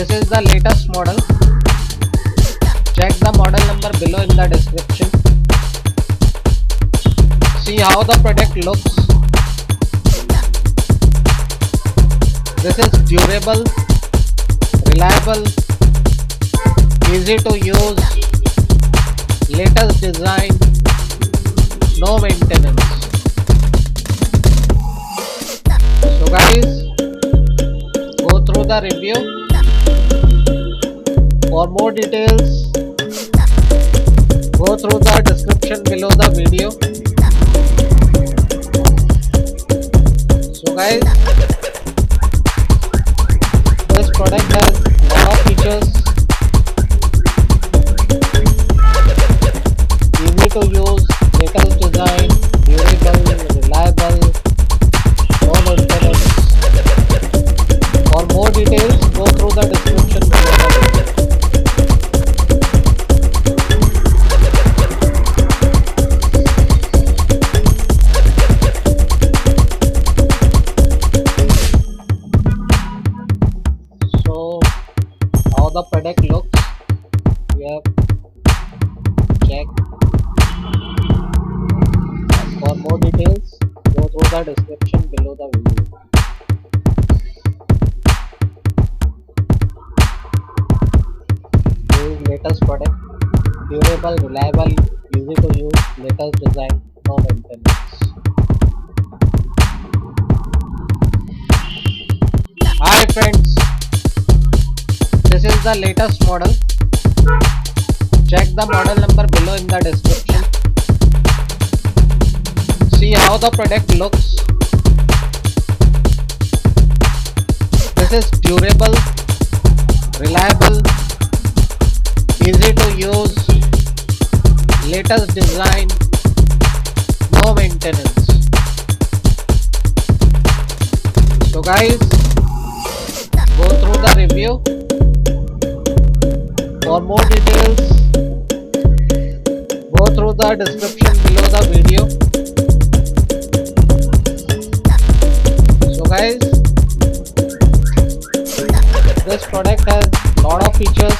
This is the latest model. Check the model number below in the description. See how the product looks. This is durable, reliable, easy to use, latest design, no maintenance. So guys, go through the review. For more details, go through the description below the video. So guys, this product has a lot of features, easy to use, latest design, durable, reliable, no maintenance. For more details, go through the description below the video. So how the product looks, we have checked. For more details, go through the description below the video. This is latest product, durable, reliable, easy to use, latest design, no maintenance. Hi friends, this is the latest model. Check the model number below in the description. See how the product looks. This is durable, reliable, easy to use, latest design, no maintenance. So guys, go through the review. For more details, go through the description below the video. So guys, this product has lot of features,